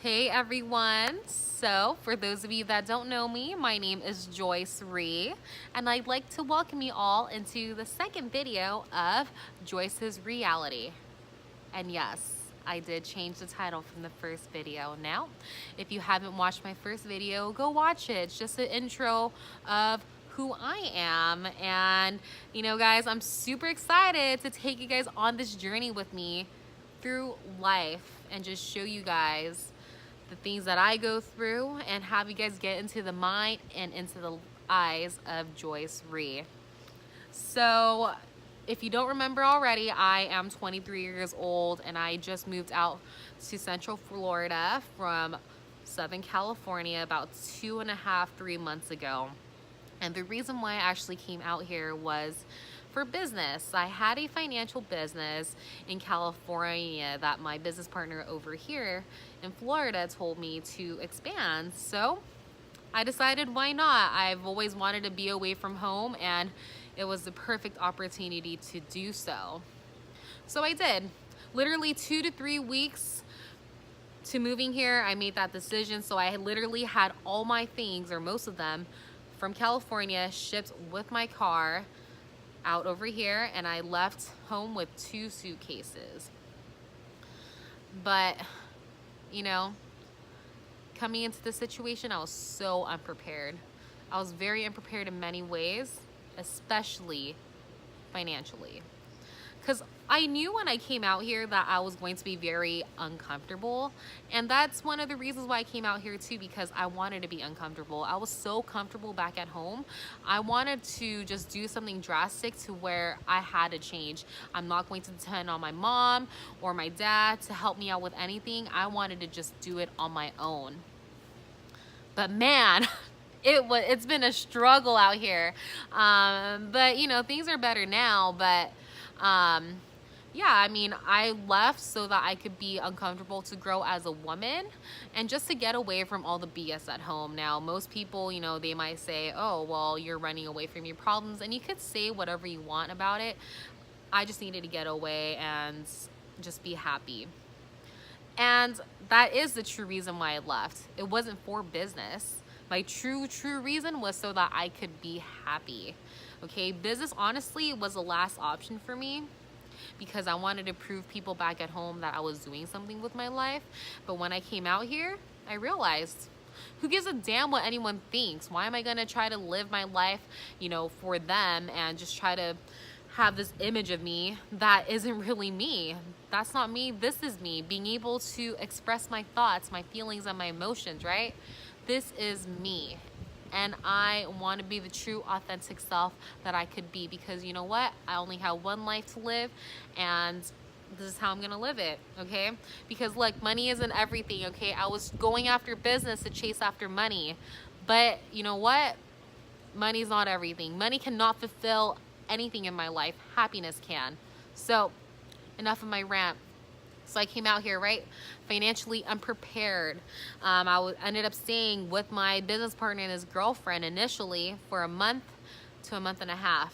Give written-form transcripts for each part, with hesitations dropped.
Hey everyone, so for those of you that don't know me, my name is Joyce Rhee, and I'd like to welcome you all into the second video of Joyce's Reality. And yes, I did change the title from the first video. Now, if you haven't watched my first video, go watch it. It's just an intro of who I am. And you know guys, I'm super excited to take you guys on this journey with me through life and just show you guys the things that I go through and have you guys get into the mind and into the eyes of Joyce Rhee. So if you don't remember already, I am 23 years old and I just moved out to Central Florida from Southern California about 2.5, 3 months ago. And the reason why I actually came out here was for business. I had a financial business in California that my business partner over here in Florida told me to expand. So I decided, why not? I've always wanted to be away from home and it was the perfect opportunity to do so. So I did. Literally 2 to 3 weeks to moving here, I made that decision. So I literally had all my things, or most of them, from California shipped with my car out over here, and I left home with 2 suitcases. But you know, coming into this situation, I was so unprepared. I was very unprepared in many ways, especially financially. Because I knew when I came out here that I was going to be very uncomfortable. And that's one of the reasons why I came out here too, because I wanted to be uncomfortable. I was so comfortable back at home. I wanted to just do something drastic to where I had to change. I'm not going to depend on my mom or my dad to help me out with anything. I wanted to just do it on my own. But man, it's been a struggle out here. But you know, things are better now. But yeah, I mean, I left so that I could be uncomfortable to grow as a woman and just to get away from all the BS at home. Now, most people, you know, they might say, oh, well, you're running away from your problems, and you could say whatever you want about it. I just needed to get away and just be happy. And that is the true reason why I left. It wasn't for business. My true reason was so that I could be happy. Okay, business honestly was the last option for me because I wanted to prove people back at home that I was doing something with my life. But when I came out here, I realized, who gives a damn what anyone thinks? Why am I gonna try to live my life, you know, for them and just try to have this image of me that isn't really me? That's not me, this is me. Being able to express my thoughts, my feelings, and my emotions, right? This is me. And I want to be the true authentic self that I could be, because you know what? I only have one life to live, and this is how I'm gonna live it, okay? Because look, money isn't everything, okay? I was going after business to chase after money, but you know what? Money's not everything. Money cannot fulfill anything in my life. Happiness can. So enough of my rant. So I came out here, right, financially unprepared. I ended up staying with my business partner and his girlfriend initially for a month to a month and a half.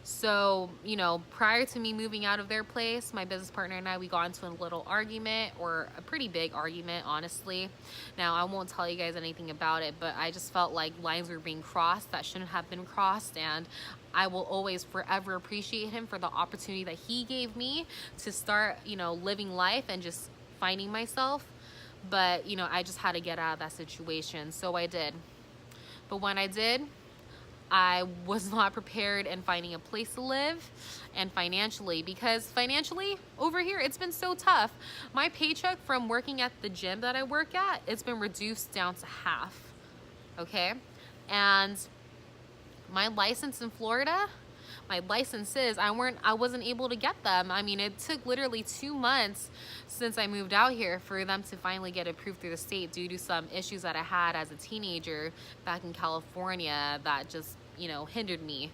So, you know, prior to me moving out of their place, my business partner and I, we got into a little argument, or a pretty big argument, honestly. Now, I won't tell you guys anything about it, but I just felt like lines were being crossed that shouldn't have been crossed, and I will always forever appreciate him for the opportunity that he gave me to start, you know, living life and just finding myself. But, you know, I just had to get out of that situation, so I did. But when I did, I was not prepared in finding a place to live and financially, because financially over here, it's been so tough. My paycheck from working at the gym that I work at, it's been reduced down to half, okay? And my license in Florida, my licenses, I wasn't able to get them. I mean, it took literally 2 months since I moved out here for them to finally get approved through the state due to some issues that I had as a teenager back in California that just, you know, hindered me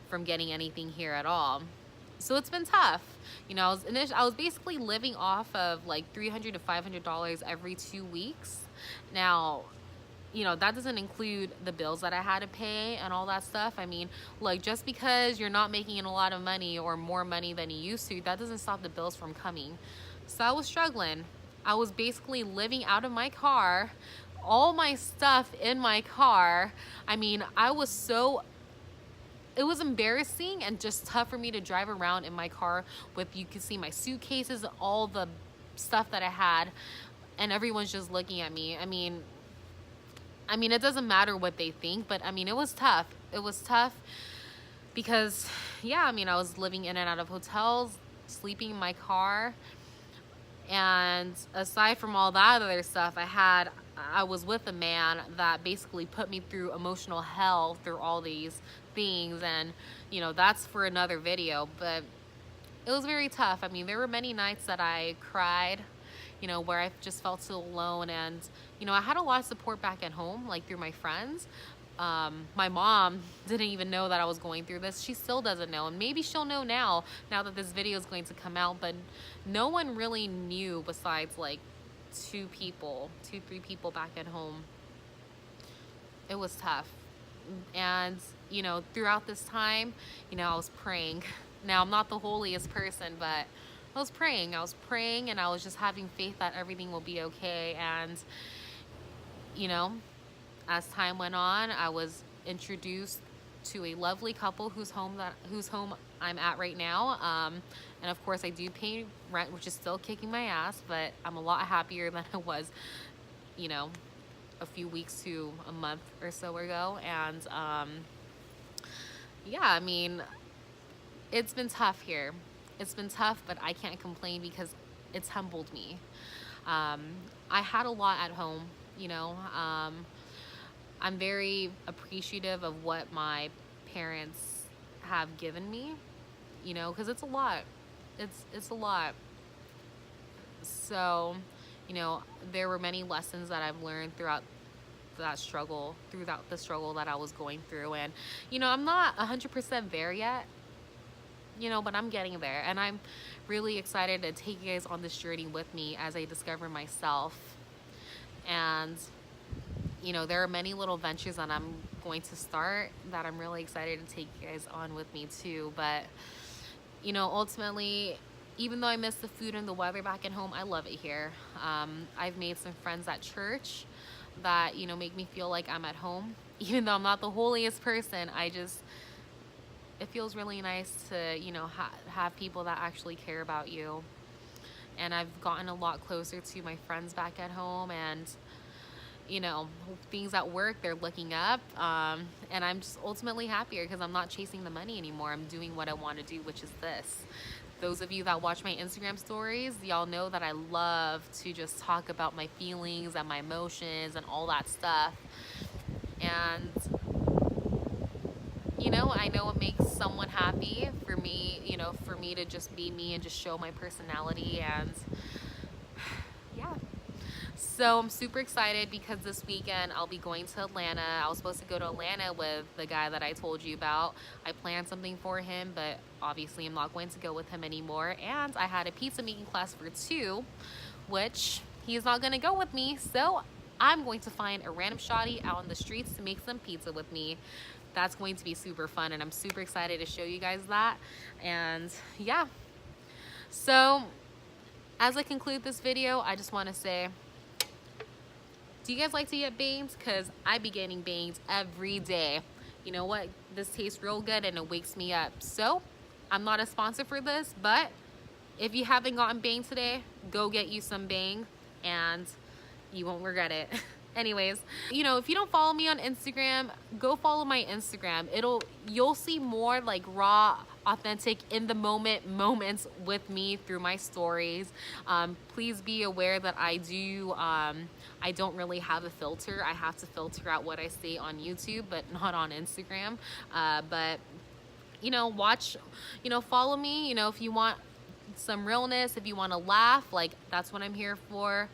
from getting anything here at all. So it's been tough. You know, I was basically living off of like $300 to $500 every 2 weeks. Now, you know, that doesn't include the bills that I had to pay and all that stuff. I mean, like, just because you're not making a lot of money or more money than you used to, that doesn't stop the bills from coming. So I was struggling. I was basically living out of my car, all my stuff in my car. I mean, it was embarrassing and just tough for me to drive around in my car with, you can see my suitcases and all the stuff that I had, and everyone's just looking at me. I mean, it doesn't matter what they think, but I mean, it was tough. It was tough because, yeah, I mean, I was living in and out of hotels, sleeping in my car. And aside from all that other stuff, I was with a man that basically put me through emotional hell through all these things. And, you know, that's for another video, but it was very tough. I mean, there were many nights that I cried, you know, where I just felt so alone. And, you know, I had a lot of support back at home, like through my friends. My mom didn't even know that I was going through this. She still doesn't know, and maybe she'll know now that this video is going to come out, but no one really knew besides like two, three people back at home. It was tough. And, you know, throughout this time, you know, I was praying. Now, I'm not the holiest person, but I was praying, and I was just having faith that everything will be okay. And, you know, as time went on, I was introduced to a lovely couple whose home I'm at right now. And of course I do pay rent, which is still kicking my ass, but I'm a lot happier than I was, you know, a few weeks to a month or so ago. And yeah, I mean, it's been tough here. It's been tough, but I can't complain because it's humbled me. I had a lot at home, you know. I'm very appreciative of what my parents have given me, you know, because it's a lot. It's a lot. So, you know, there were many lessons that I've learned throughout the struggle that I was going through. And, you know, I'm not 100% there yet, you know, but I'm getting there. And I'm really excited to take you guys on this journey with me as I discover myself. And, you know, there are many little ventures that I'm going to start that I'm really excited to take you guys on with me too. But, you know, ultimately, even though I miss the food and the weather back at home, I love it here. I've made some friends at church that, you know, make me feel like I'm at home. Even though I'm not the holiest person, it feels really nice to, you know, have people that actually care about you. And I've gotten a lot closer to my friends back at home, and, you know, things at work, they're looking up, and I'm just ultimately happier because I'm not chasing the money anymore. I'm doing what I want to do, which is this. Those of you that watch my Instagram stories, y'all know that I love to just talk about my feelings and my emotions and all that stuff. And, you know, I know it makes someone happy. For me, you know, for me to just be me and just show my personality. And yeah. So I'm super excited because this weekend I'll be going to Atlanta. I was supposed to go to Atlanta with the guy that I told you about. I planned something for him, but obviously I'm not going to go with him anymore. And I had a pizza making class for 2, which he's not going to go with me. So I'm going to find a random shawty out on the streets to make some pizza with me. That's going to be super fun, and I'm super excited to show you guys that. And yeah. So as I conclude this video, I just want to say, do you guys like to get bangs? Because I be getting bangs every day. You know what? This tastes real good and it wakes me up. So I'm not a sponsor for this, but if you haven't gotten bangs today, go get you some bang and you won't regret it. Anyways, you know, if you don't follow me on Instagram, go follow my Instagram. You'll see more like raw, authentic, in the moment moments with me through my stories. Please be aware that I don't really have a filter. I have to filter out what I say on YouTube, but not on Instagram. But, you know, follow me, you know, if you want some realness, if you want to laugh, like, that's what I'm here for.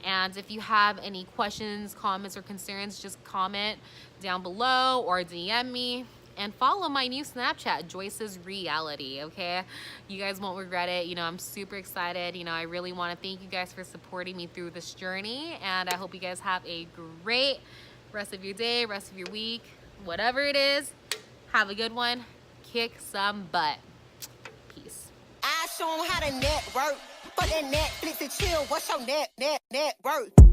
And if you have any questions, comments, or concerns, just comment down below or DM me. And follow my new Snapchat, JOYCE'S RHEEALITY, okay? You guys won't regret it. You know, I'm super excited. You know, I really want to thank you guys for supporting me through this journey. And I hope you guys have a great rest of your day, rest of your week, whatever it is. Have a good one. Kick some butt. Peace. show them how to network. But that Netflix and chill, what's your net worth?